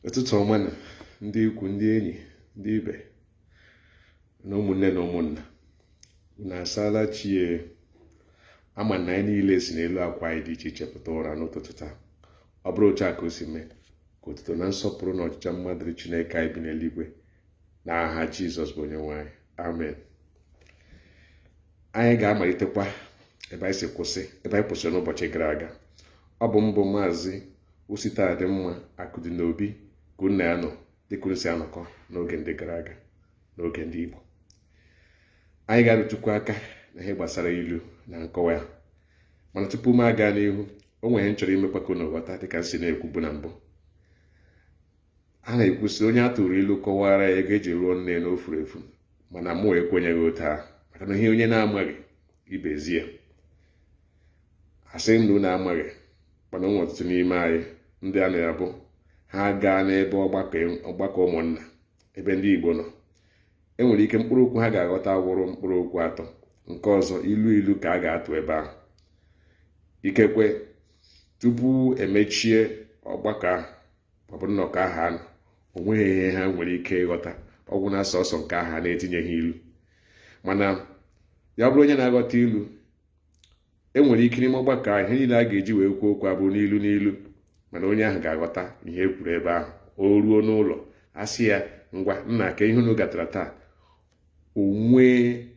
Ụtụtụ ọma na ndị ikwu, ndị enyi, ndị ibe na ụmụnne na ụmụnna na asala chie. Ama na anyị niile si n'elu akwa anyị dị iche iche pụta ụra n'ụtụtụ taa. Ọ bụrụ otu a ka o si mee, ka otuto na nsọpụrụ na ọchịchọ mmadụ dị Chineke anyị bi n'eluigwe n'aha Jizọs bụ onye nwe anyị. Amen. Anyị ga-amalitekwa ebe anyị kwụsịrị n'ụbọchị gara aga. Ọ bụ mbụ maazị Ositadịmma Akụdị n'Obi ka nna ya nọ dịka unu si anọkọ n'oge ndị gara aga, n'oge ndị Igbo. Anyị ga-arụtụkwa aka na ihe gbasara ilu na nkọwa ya, mana tupu m aga n'ihu, o nwere ihe m chọrọ imekwa ka unu ghọta dịka si na-ekwubu na mbụ. A na-ekwusi onye a tụrụ ilu kọwara ya ego eji rụọ nne n'ofuru efu, mana mụ ekwenyeghị otu ahụ, maka na ihe onye na-amaghị ibezie. Asị ndụ na-amaghị, mana ụmụ ọtụtụ n'ime anyị ndị a na-abụ ha gaa n'ebe ọgbakọ ụmụnna ebe ndị Igbo nọ, enwere ike mkpụrụ okwu ha ga-aghọta wụrụ mkpụrụ okwu atọ, nke ọzọ ilu ka a ga-atụ ebe ahụ. Ikekwe tupu emechie ọgbakọ ahụ maọbụ nnọkọ ahụ anọ, o nweghị ihe ha nwere ike ịghọta, ọgwụ na sọsọ nke aha na-etinyeghị ilu. Mana ya bụrụ onye na-aghọta ilu, enwere ike n'ime ọgbakọ ahụ ihe niile a ga-eji wee kwuo okwu abụ n'ilu, mana onye ahụ ga-aghọta ihe e kwuru ebe ahụ. O ruo n'ụlọ, a sị ya, ngwa nna ka ihe unu gatara taa, o nwee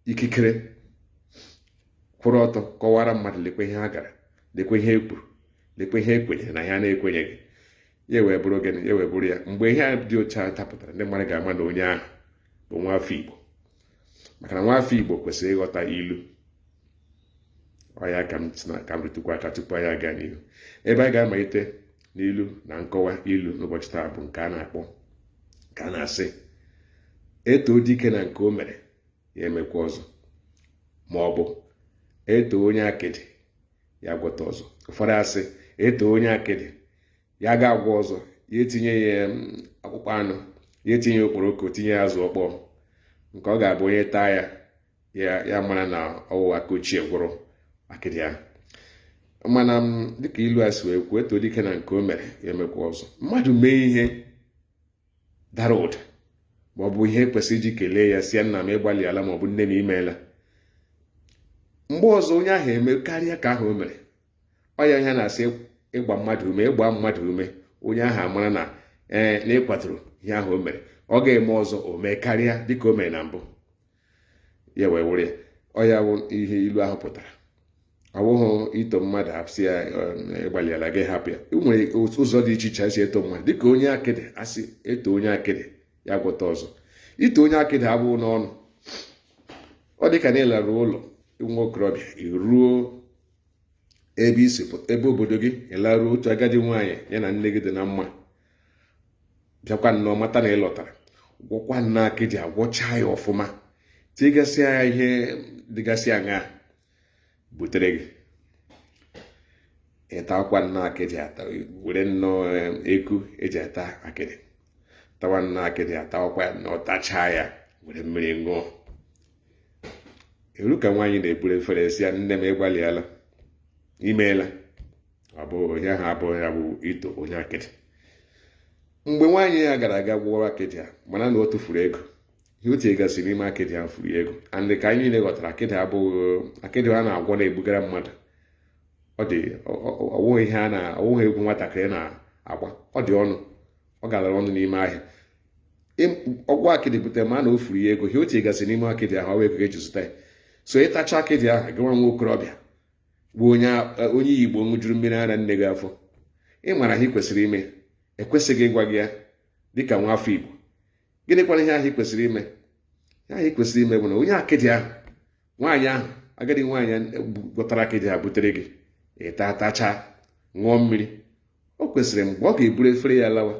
ikikere kwụrụ ọtọ kọwara mmadụ lekwe ihe ha gara, lekwe ihe e kwuru, lekwe ihe ekwenyere na ihe a na-ekwenyeghị. Ya wee bụrụ gịnị? Ya wee bụrụ ya mgbe ihe a dị ocha tapụtara, ndị mmadụ ga-ama na onye ahụ bụ nwaafọ Igbo, maka na nwaafọ Igbo kwesịrị ịghọta ilu. Ọya ka m rụtụkwa aka tupu anyị aga n'ihu. Ebe anyị ga-amalite n'ilu na nkọwa ilu n'ụbọchị taa bụ nke a na-akpọ, nke a na-asị, eto dike na nke o mere ya emekwa ọzọ, ma ọ bụ eto onye akịdị ya gwọta ọzọ. Ụfọdụ asị, eto onye akịdị ya ga-agwọ ọzọ, ya etinye ya akpụkpọ anụ, ya etinye okporoko, tinye ya azụ ọkpọọ, nke ọ ga-abụ onye taa ya mara na ọwụwa aka ochie gwụrụ akịdị ahụ. Mana dịka ilu a si wee kwuo, eto dike na nke o mere ya emekwa ọzọ. Mmadụ mee ihe dara ụda ma ọ bụ ihe kwesịrị iji kelee ya, si ya nna m ịgbalịala ma ọ bụ nne m imeela, mgbe ọzọ onye ahụ eme karịa ka ahụ o mere. Ọ ya ihe na-asị ịgba mmadụ ume, ịgba mmadụ ume, onye ahụ amara na na ịkwadoro ihe ahụ o mere, ọ ga-eme ọzọ o mee karịa dịka o mere na mbụ. Ya wee wụrụ ya, ọ ya bụ ihe ilu ahụ pụtara. Ọ bụghị ito mmadụ hapụsị ya ịgbalịala gị hapụ ya. E nwere ụzọ dị iche iche esi eto mmadụ. Dịka onye akịdị, asị eto onye akịdị ya gwọta ọzọ. Ito onye akịdị abụghị n'ọnụ. Ọ dịka na ịlara ụlọ nwa okorobịa, iruo ebe obodo gị, ịlaruo otu agadi nwaanyị ya na nne gị dị na mma, bịakwa nnọọ mata na ịlọtara, gwọkwa nna akịdị agwọcha ya ọfụma, tigasịa ya ihe dịgasị aṅaa butere gị. Ịtakwa nna akịdị ata, were nnọọ eku eji ata akịdị tawa nna akịdị, atawakwa ya na ọtachaa ya, were mmiri ṅụọ. Eru ka nwaanyị na-eburu efere si ya, nne m ịgbalịala, imeela. Ọ bụ onye ahụ abụghị ya bụ ito onye akịdị. Mgbe nwaanyị ya gara aga gwọrọ akịdị a, mana na o tụfuru ego, ihe otu egasị n'ime akịdị ahụ furu ego. And ka anyị niile ghọtara, akịdị abụghị akịdị a na-agwọ na-ebugara mmadụ. Ọwụghị egwu nwatakịrị na-agba, ọ dị ọnụ, ọ galara ọnụ n'ime ahịa. Ọgwụ akịdị butere ma na o furu ya ego, ihe otu egasị n'ime akịdị ahụ ọ ego eji zụta ya. So ịtacha akịdị ahụ, gịnwa nwa okorobịa bụ onye Igbo ṅụjuru mmiri ara nne gị afọ, ị mara ihe ị kwesịrị ime, ekwesịghị ịgwa gị ya dịka nwa afọ Igbo. Gịnịkwana ihe ahụ ị kwesịrị ime? Ihe ahụ ị kwesịrị ime bụ na onye akịdị ahụ, nwaanyị ahụ, agadi nwaanyị gwọtara akịdị ahụ butere gị, ịtatacha, ṅụọ mmiri. O kwesịrị mgbe ọ ga-eburu efere ya lawa,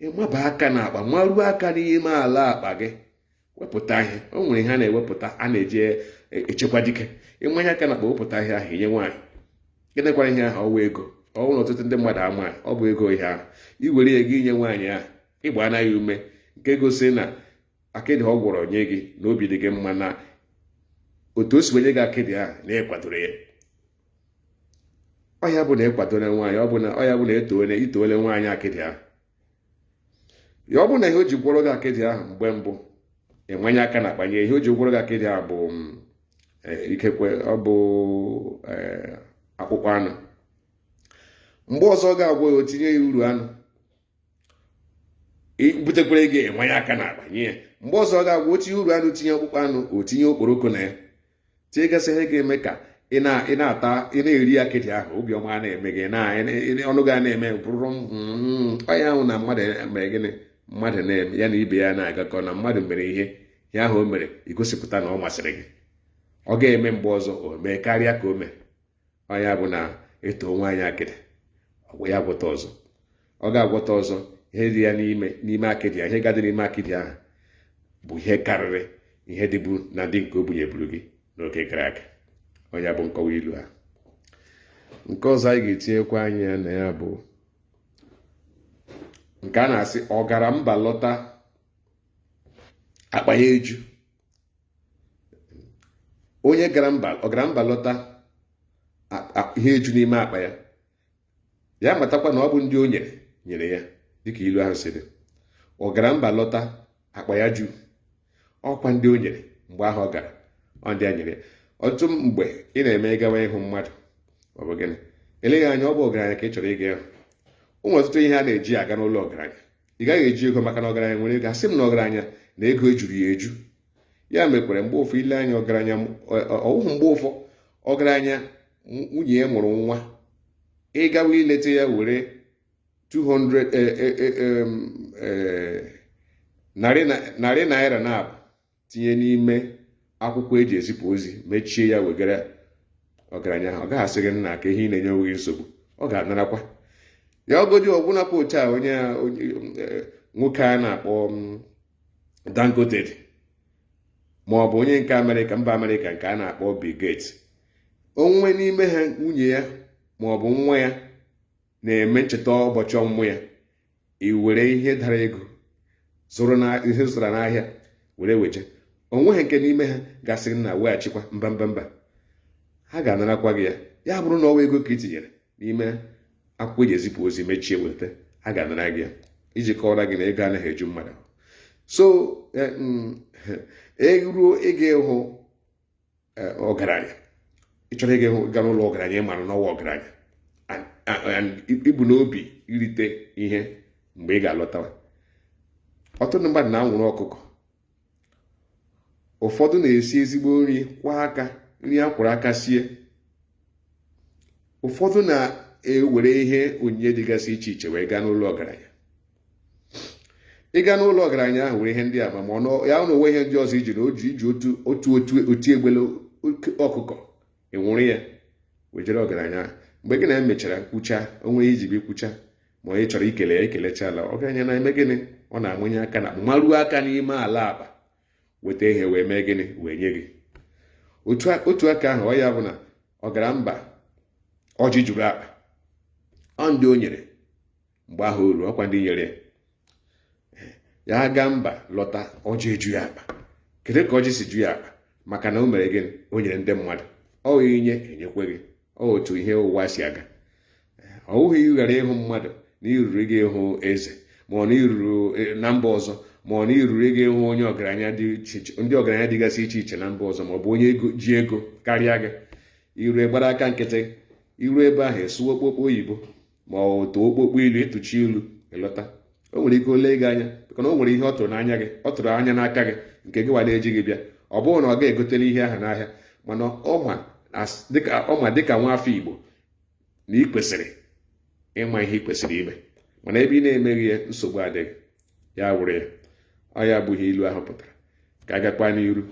ịmaba aka n'akpa, maruo aka n'ime ala akpa gị, wepụta ihe. O nwere ihe a na-ewepụta, a na-eji echekwa dike. Ịmanya aka n'akpa, wepụta ihe ahụ inye nwaanyị. Gịnịkwara ihe ahụ? Ọwụ ego. Ọ bụrụ na ọtụtụ ndị mmadụ amaghị, ọ bụ ego ihe ahụ. Iwere ya gị inye nwaanyị ahụ, ịgba anaghị ume, nke gosi na akịdị ọ gwọrọ nye gị na obi dị gị mma, na otu o si wenye gị akịdị ahụ na ịkwadoro ya. ọya bụ na ịkwadone nwaanyị, ọya bụ na itoole nwaanyị akịdị ahụ. Ya ọ bụ na ihe o ji gwọrọ gị akịdị ahụ mgbe mbụ ịmanye aka na akpanye, ihe o ji gwọrọ gị akịdị ahụ bụ ikekwe ọ bụ akpụkpọ anụ. Mgbe ọzọ ọ ga-agwọ ya, o tinye ya uru anụ, butekwere gị ịmanye aka na akpanye ya. Mgbe ọzọ ọ ga-agwọ, o tinye uru anụ, tinye ọkpụkpọ anụ, o tinye okporoko na ya, tinyegasị ihe ga-eme ka ị na-eri akịdị ahụ, obiọma na-eme gị, ọnụ ga na-eme bụrụ ọya ahụ na mmadụ mere gịnị, mmadụ na-eme ya na ibe ya na-agakọ, na mmadụ mere ihe ya ahụ o mere igosipụta na ọ masịrị gị. Ọ ga-eme mgbe ọzọ o mee karịa ka o mere. Ọya bụ na eto nwaanyị akịdị, ọgwụ ya gwọta ọzọ. Ọ ga-agwọta ọzọ ihe dị ya n'ime akịdị ya, ihe ga-adị n'ime akịdị ahụ bụ ihe karịrị ihe dịbu na ndị nke o bunyeburu gị n'oge gara aga. Ọya bụ nkọwa ilu ha. Nke ọzọ anyị ga-etinyekwa anya na ya bụ nke a na-asị ọgara mba lọta akpa ya eju. Onye ọgara mba lọta ihe eju n'ime akpa ya, ya matakwa na ọ bụ ndị o nyere ya, dịka ilu ahụ sịrị. Ọgara mba lọta akpa ya ju, ọkwa ndị o nyere mgbe ahụ ọ gara, ọ ndị a nyere ya. Ọtụtụ mgbe ị na-eme gawa ịhụ mmadụ, ọ bụ gịnị, eleghị anya ọ bụ ọgaranya ka ị chọrọ ịga ịhụ. Ụmụ ọtụtụ ihe a na-eji aga n'ụlọ ọgaranya. Ị gaghị eji ego maka na ọgaranya nwere ego. Asị m na ọgaranya na ego ejuru ya eju. Ya mekwere mgbe ụfọ ile anya ọgaranya, ọwụhụ mgbe ụfọ ọgaranya nwunye ya mụrụ nwa, ịgawa ileta ya were 200 narị naira na-abụ tinye n'ime akwụkwọ eji ezipụ ozi, mechie ya wegara ọgaranya ahụ. Ọ gaghị asị gị nna ka ihe ị na-enye onwe gị nsogbu, ọ ga-anarakwa ya. Ọgodi ọbụnakwa otu a onye nwoke a na-akpọ Dangote, ma ọ bụ onye nke Amerịka, mba Amerịka nke a na-akpọ Bill Gates, onwe n'ime ha nwunye ya ma ọ bụ nwa ya na-eme ncheta ụbọchị ọmụmụ ya, i were ihe dara ego ihe zụtara n'ahịa were weje. Onweghị nke n'ime ha gasịrị na weghachikwa mba, ha ga-anarakwa gị ya. Ya bụrụ na ọwa ego ka ị tinyere n'ime akwụkwọ eji ezipụ ozi, mechie weta, ha ga-anara gị ya, iji kọwara gị na ego anaghị eju mmadụ. So eruo ịga ịhụ ọgaranya, ị chọrọ ịga n'ụlọ ọgaranya, ị mara n'ọwa ọgaranya, ibu n'obi irite ihe mgbe ị ga-alọtawa. Ọtụtụ mmadụ na-anwụrụ ọkụkọ, ụfọdụ na-esi ezigbo nri kwa aka, nri akwụrụ aka sie. Ụfọdụ na-ewere ihe onyinye dịgasị iche iche wee gaa n'ụlọ ọgaranya. Ị gaa n'ụlọ ọgaranya ahụ were ihe ndị a, ma ya na onwe ihe ndị ọzọ iji otu egbele ọkụkọ enwụrụ ya wejere ọgaranya ahụ. Mgbe gị na-emechara kwucha, onwe ihe iji bi kwucha, ma onye chọrọ ikele ya ekelecha ala, ọgaranya na-eme gịnị, ọ na-amụnye aka na maruo aka n'ime ala akpa, weta ihe wee mee gịnị, wee nye gị. Otu aka ahụ, ọ ya bụ na ọgara mba ọjị juru akpa, ọ ndị o nyere mgbe ahụ uru, ọkwa ndị nyere ya gaa mba lọta ọjị eju ya akpa. Kedu ka ọjị si ju ya akpa? Maka na o mere gịnị, o nyere ndị mmadụ. Ọ inye enyekwe gị, otu ihe ụwa si aga. Ọ bụghị ịghara ịhụ mmadụ na iruru gị ịhụ eze, ma ọ na iruru na mba ọzọ, ma ọ na iruru gị ịhụ onye ọgaranya dị iche iche, ndị ọgaranya dịgasị iche iche na mba ọzọ, ma ọ bụ onye ji ego karịa gị. Iru gbara aka nkịtị, iru ebe ahụ esuo okpokpo oyibo, ma ọ too okpokpo ilu, ịtụchi ilu, ịlọta. O nwere ike ole gị anya, maka na o nwere ihe ọ tụrụ n'anya gị, ọ tụrụ anya n'aka gị, nke gị wa na-eji gị bịa. Ọ bụrụ na ọ ga-egotele ihe ahụ n'ahịa, mana ọma dịka nwa afọ Igbo na ị kwesịrị ịma ihe ị kwesịrị ime, mana ebe ị na-emeghị ya, nsogbu adịghị. Ya wụrụ ya. Ọ ya abụghị ilu ahụ pụtara. Ka a gakwa n'iru.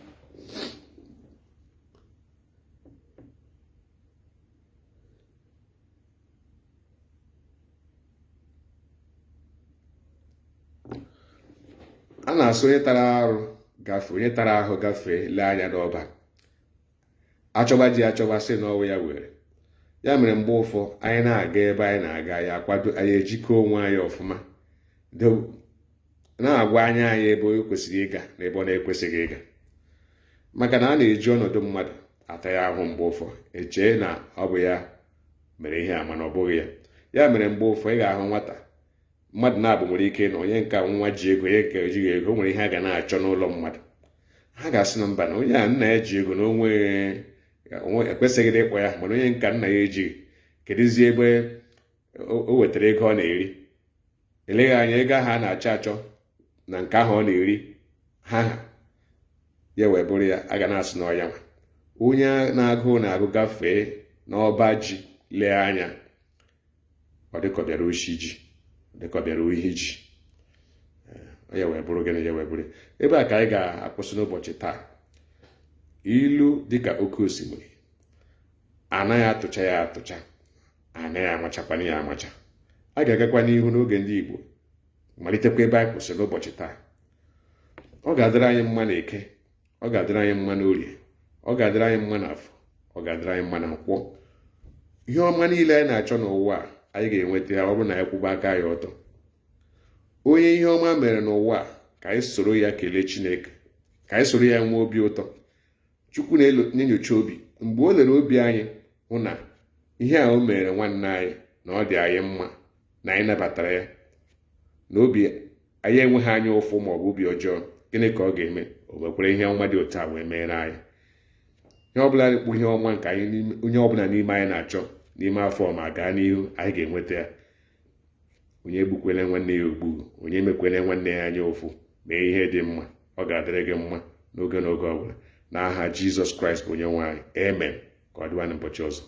A na-asụ onye tara ahụ gafee lee anya n'ọba, achọba ji achọba sị n'ọnwụ ya were. Ya mere mgbe ụfọ anyị na-aga ebe anyị na-aga, ya akwado anyị ejikọ onwe anyị ọfụma, na-agwa anya anyị ebe o kwesịrị ịga na ebe ọ na-ekwesịghị ịga. Maka na a na-eji ọnọdụ mmadụ ata ya ahụ mgbe ụfọ, echee na ọ bụ ya mere ihe a mana ọ bụghị ya. Ya mere mgbe ụfọ ị ga-ahụ nwata mmadụ na-abụ nwere ike na onye nka nwa ji ego, onye nke ejighị ego, nwere ihe a ga na-achọ n'ụlọ mmadụ. Ha ga-asị na mba na onye a nna ya ji ego na onwe ekwesịghị ịkpọ ya, mana onye nka nna ya ejighị, kedụzie ebe o wetara ego ọ na-eri. Eleghị anya ego ahụ a na-achọ achọ na nke ahụ ọ na-eri ha ya wee bụrụ ya a ga na-asị na ọya nwa. Onye na-agụ gafee n'ọba ji lee anya ọ dịka ọ bịara oshi ji, dịka ọ bịara ohi ji. Ya wee bụrụ gịnị? Ya wee bụrụ ebe a ka anyị ga-akwụsị n'ụbọchị taa. Ilu dịka oke osimiri, anaghị atụcha ya atụcha, anaghị amachakwana ya amacha. A ga-agakwa n'ihu n'oge ndị Igbo, malitekwa ebe anyị kwụsịrị n'ụbọchị taa. Ọ ga-adịrị anyị mma na Eke, ọ ga-adịrị anyị mma na Orie, ọ ga-adịrị anyị mma na Afọ, ọ ga-adịrị anyị mma na Nkwọ. Ihe ọma niile anyị na-achọ n'ụwa anyị ga-enweta ya ọ bụrụ na anyị kwụba aka ya ọtọ. Onye ihe ọma mere n'ụwa ka anyị soro ya kelee Chineke, ka anyị soro ya nwee obi ụtọ. Chukwu na-enyocha obi. Mgbe o lere obi anyị hụ na ihe a o mere nwanne anyị na ọ dị anyị mma, na anyị nabatara ya, na obi anyị enweghị anya ụfụ ma ọ bụ obi ọjọọ, gịnị ka ọ ga-eme? O mekwere ihe ọma dị otu a wee mere anyị. Ihe ọbụla dịkpụ ihe ọma nke onye ọbụla n'ime anyị na-achọ n'ime afọ ma gaa n'ihu, anyị ga-enweta ya. Onye egbukwele nwanne ya ogbu, onye emekwele nwanne ya anya ụfụ, mee ihe dị mma, ọ ga-adịrị gị mma n'oge ọbụla. N'aha Jizọs Kraịst bụ onye nwe anyị. Amen. Ka ọ dịwa n'ụbọchị ọzọ.